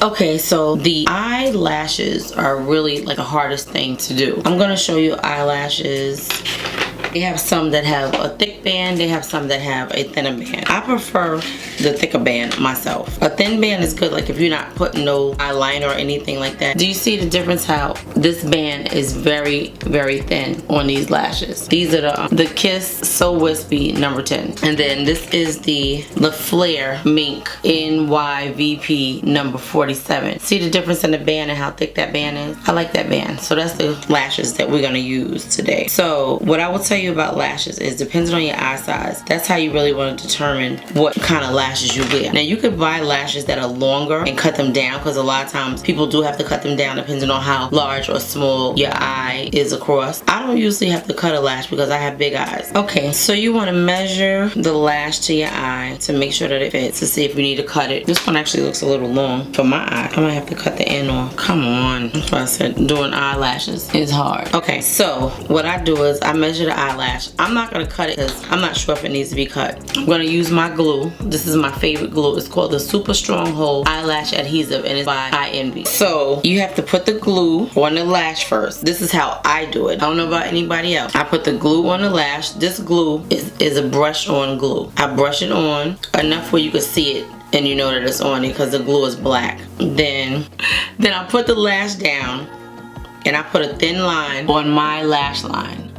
Okay, so the eyelashes are really like the hardest thing to do. I'm gonna show you eyelashes. They have some that have a thick band, they have some that have a thinner band. I prefer the thicker band myself. A thin band is good, like if you're not putting no eyeliner or anything like that. Do you see the difference how this band is very, very thin on these lashes? These are the Kiss So Wispy number 10. And then this is the LAFLARE Mink NYVP number 47. See the difference in the band and how thick that band is? I like that band. So that's the lashes that we're gonna use today. So what I will tell you about lashes is, depending on your eye size, that's how you really want to determine what kind of lashes you wear. Now you could buy lashes that are longer and cut them down, because a lot of times people do have to cut them down depending on how large or small your eye is across. I don't usually have to cut a lash because I have big eyes. Okay, so you want to measure the lash to your eye to make sure that it fits, to see if you need to cut it. This one actually looks a little long for my eye. I might have to cut the end off. Come on, that's why I said doing eyelashes is hard. Okay, so what I do is I measure the eyelash. I'm not gonna cut it because I'm not sure if it needs to be cut. I'm gonna use my glue. This is my favorite glue. It's called the Super Stronghold Eyelash Adhesive, and it's by INB. So you have to put the glue on the lash first. This is how I do it. I don't know about anybody else. I put the glue on the lash. This glue is a brush on glue. I brush it on enough where you can see it and you know that it's on it, because the glue is black. Then I put the lash down and I put a thin line on my lash line.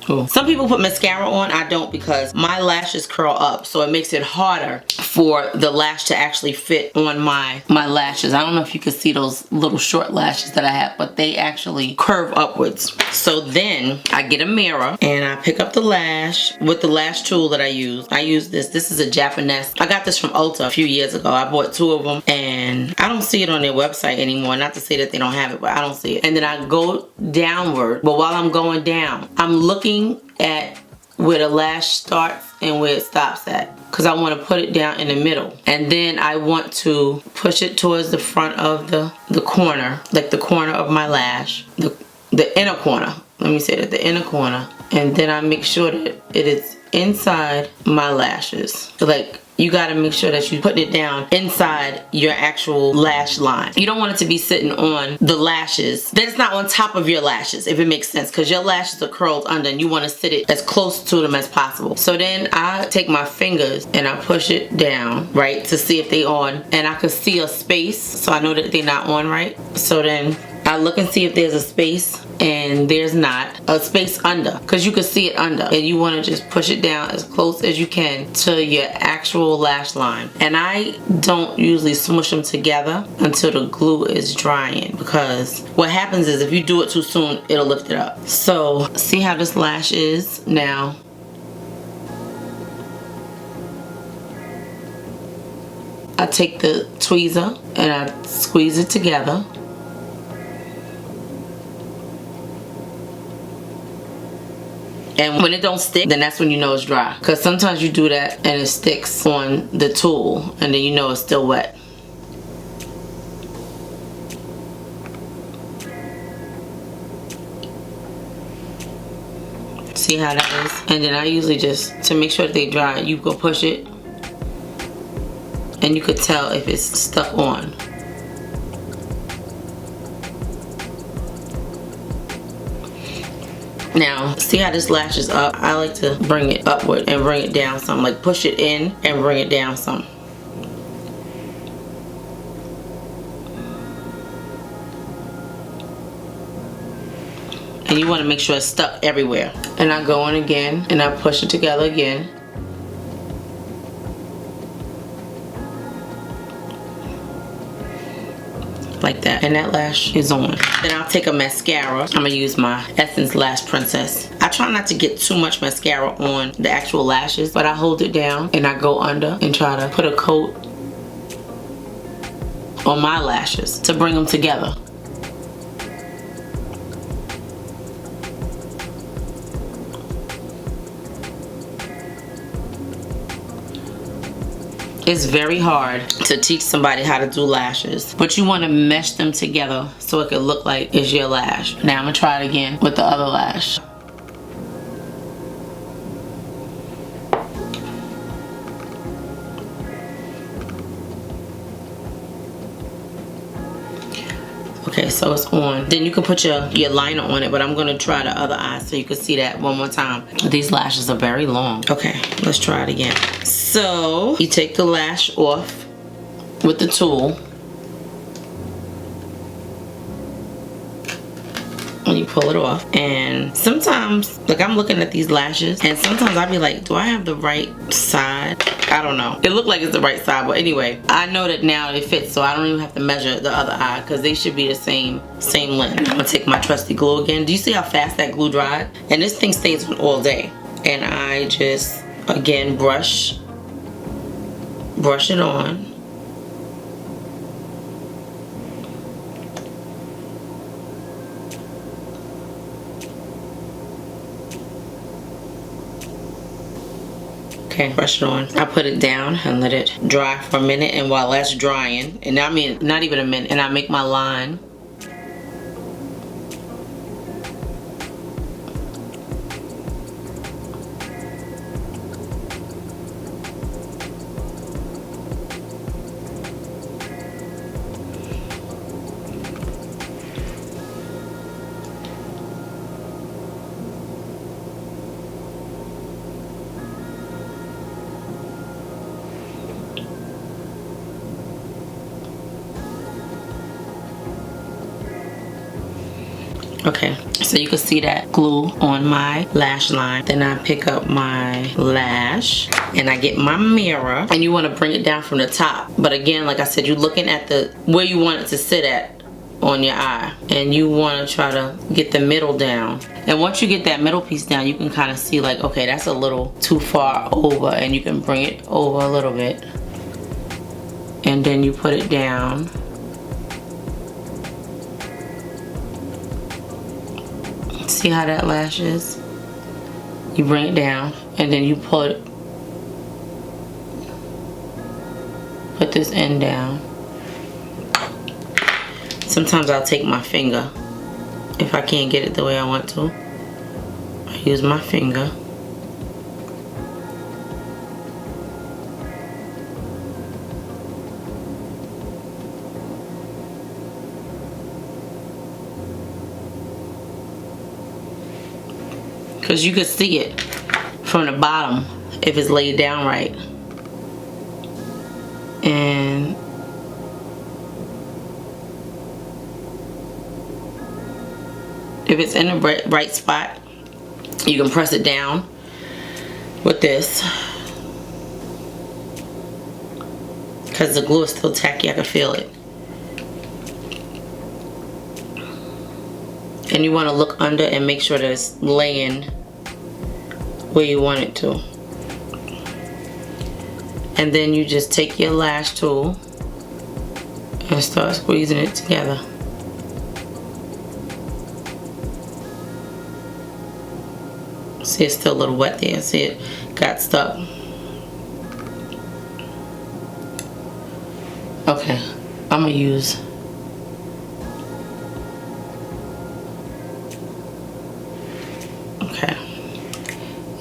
Cool. Some people put mascara on. I don't, because my lashes curl up, so it makes it harder for the lash to actually fit on my lashes. I don't know if you can see those little short lashes that I have, but they actually curve upwards. So then I get a mirror and I pick up the lash with the lash tool that I use. I use this. This is a Japonesque. I got this from Ulta a few years ago. I bought 2 of them and I don't see it on their website anymore. Not to say that they don't have it, but I don't see it. And then I go downward, but while I'm going down, I'm looking at where the lash starts and where it stops at, because I want to put it down in the middle, and then I want to push it towards the front of the corner, like the corner of my lash, the inner corner. Let me say that, the inner corner, and then I make sure that it is inside my lashes. So like, you gotta make sure that you're putting it down inside your actual lash line. You don't want it to be sitting on the lashes. Then it's not on top of your lashes, if it makes sense, because your lashes are curled under and you want to sit it as close to them as possible. So then I take my fingers and I push it down, right, to see if they on, and I can see a space, so I know that they're not on right. So then I look and see if there's a space, and there's not a space under, because you can see it under, and you want to just push it down as close as you can to your actual lash line. And I don't usually smush them together until the glue is drying, because what happens is if you do it too soon, it'll lift it up. So see how this lash is now. I take the tweezer and I squeeze it together. And when it don't stick, then that's when you know it's dry. Because sometimes you do that and it sticks on the tool, and then you know it's still wet. See how that is? And then I usually just, to make sure that they dry, you go push it, and you could tell if it's stuck on. Now, see how this lash is up? I like to bring it upward and bring it down some. Like push it in and bring it down some. And you want to make sure it's stuck everywhere. And I go in again and I push it together again. Like that, and that lash is on. Then I'll take a mascara. I'm gonna use my Essence Lash Princess. I try not to get too much mascara on the actual lashes, but I hold it down and I go under and try to put a coat on my lashes to bring them together. It's very hard to teach somebody how to do lashes, but you want to mesh them together so it can look like it's your lash. Now I'm gonna try it again with the other lash. Okay, so it's on. Then you can put your liner on it, but I'm gonna try the other eye so you can see that one more time. These lashes are very long. Okay, let's try it again. So you take the lash off with the tool. And you pull it off. And sometimes, like, I'm looking at these lashes and sometimes I'll be like, do I have the right side? I don't know. It looked like it's the right side, but anyway, I know that now it fits, so I don't even have to measure the other eye because they should be the same length. I'm gonna take my trusty glue again. Do you see how fast that glue dried? And this thing stays on all day. And I just, again, brush it on. Okay, brush it on. I put it down and let it dry for a minute, and while that's drying, and I mean not even a minute, and I make my line. Okay, so you can see that glue on my lash line. Then I pick up my lash and I get my mirror, and you want to bring it down from the top. But again, like I said, you're looking at where you want it to sit at on your eye, and you want to try to get the middle down. And once you get that middle piece down, you can kind of see like, okay, that's a little too far over, and you can bring it over a little bit, and then you put it down. See how that lash is? You bring it down and then you put this end down. Sometimes I'll take my finger if I can't get it the way I want to. I use my finger. Because you can see it from the bottom if it's laid down right. And if it's in the right spot, you can press it down with this. Because the glue is still tacky, I can feel it. And you want to look under and make sure that it's laying where you want it to. And then you just take your lash tool and start squeezing it together. See, it's still a little wet there. See, it got stuck. Okay, I'm gonna use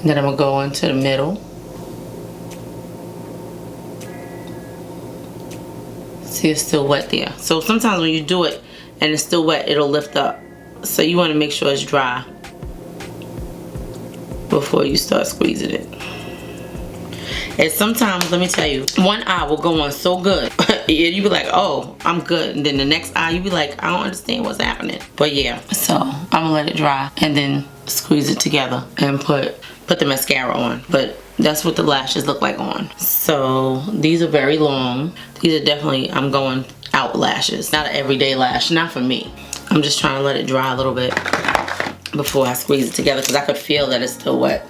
and then I'm gonna go into the middle. See, it's still wet there. So sometimes when you do it and it's still wet, it'll lift up. So you want to make sure it's dry before you start squeezing it. And sometimes, let me tell you, one eye will go on so good. You be like, oh, I'm good. And then the next eye, you be like, I don't understand what's happening. But yeah, so I'm gonna let it dry and then squeeze it together and put the mascara on. But that's what the lashes look like on. So these are very long. These are definitely, I'm going out lashes. Not an everyday lash, not for me. I'm just trying to let it dry a little bit before I squeeze it together because I could feel that it's still wet.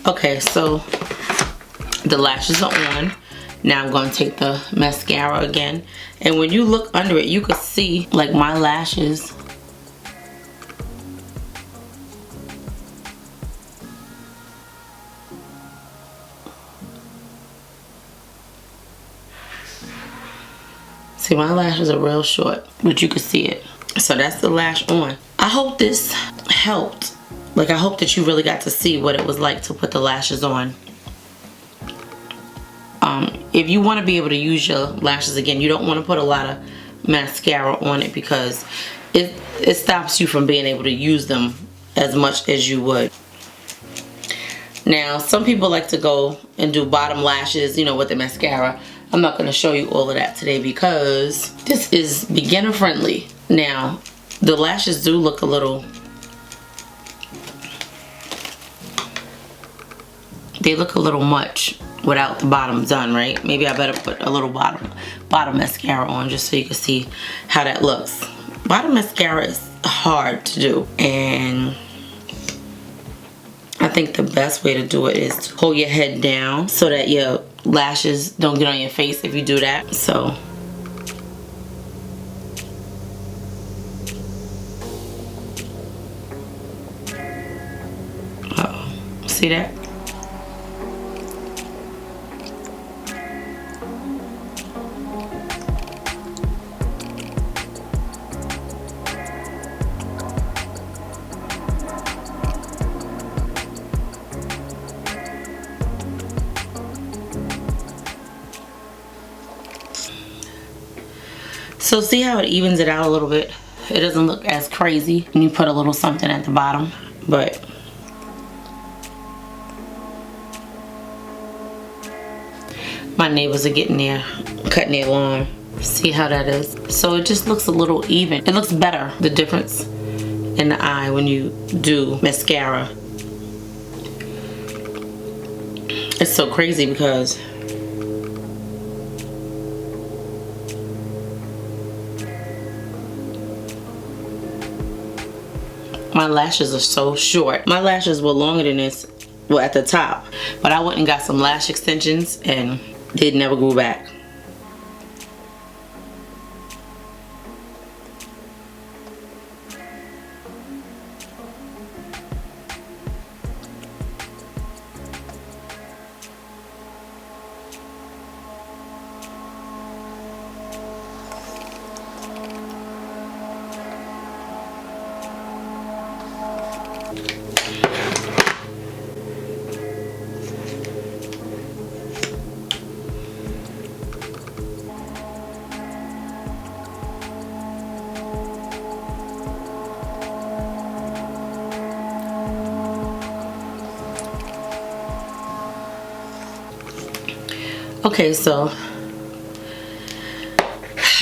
Okay, so the lashes are on. Now I'm going to take the mascara again. And when you look under it, you can see like my lashes. See, my lashes are real short, but you can see it. So that's the lash on. I hope this helped. Like, I hope that you really got to see what it was like to put the lashes on. If you want to be able to use your lashes again, you don't want to put a lot of mascara on it because it stops you from being able to use them as much as you would. Now, some people like to go and do bottom lashes, you know, with the mascara. I'm not going to show you all of that today because this is beginner friendly. Now, the lashes do look a little, they look a little much without the bottom done, right? Maybe I better put a little bottom mascara on just so you can see how that looks. Bottom mascara is hard to do, and I think the best way to do it is to hold your head down so that your lashes don't get on your face if you do that. So see that? So see how it evens it out a little bit? It doesn't look as crazy when you put a little something at the bottom, but my neighbors are getting there, cutting their lawn. See how that is? So it just looks a little even. It looks better, the difference in the eye when you do mascara. It's so crazy because my lashes are so short. My lashes were longer than this, well, at the top, but I went and got some lash extensions and they never grew back. Okay, so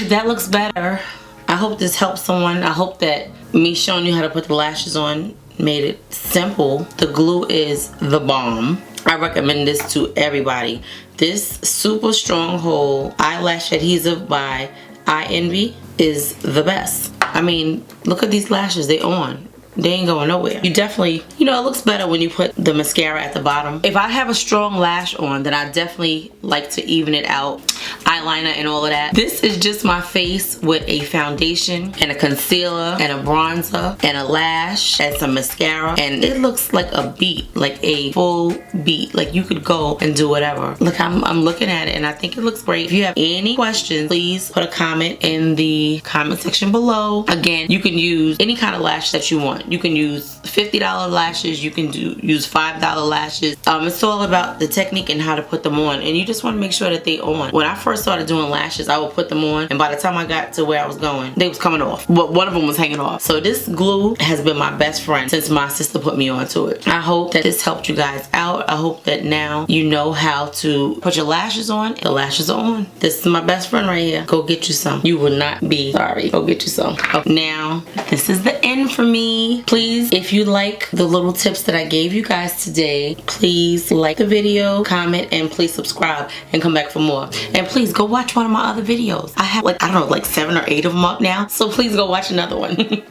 that looks better. I hope this helps someone. I hope that me showing you how to put the lashes on made it simple. The glue is the bomb. I recommend this to everybody. This super stronghold eyelash adhesive by Eye Envy is the best. I mean, look at these lashes, they on. They ain't going nowhere. You definitely, you know, it looks better when you put the mascara at the bottom. If I have a strong lash on, then I definitely like to even it out. Eyeliner and all of that. This is just my face with a foundation and a concealer and a bronzer and a lash and some mascara, and it looks like a beat, like a full beat. Like you could go and do whatever. Look, I'm looking at it and I think it looks great. If you have any questions, please put a comment in the comment section below. Again, you can use any kind of lash that you want. You can use $50 lashes, you can use $5 lashes. It's all about the technique and how to put them on, and you just want to make sure that they on. When I first started doing lashes, I would put them on, and by the time I got to where I was going, they was coming off, but one of them was hanging off. So this glue has been my best friend since my sister put me onto it. I hope that this helped you guys out. I hope that now you know how to put your lashes on. The lashes are on. This is my best friend right here. Go get you some. You will not be sorry. Go get you some. Now, this is the end for me. Please, if you like the little tips that I gave you guys today, please like the video, comment, and please subscribe and come back for more. And please go watch one of my other videos. I have like, I don't know, like 7 or 8 of them up now. So please go watch another one.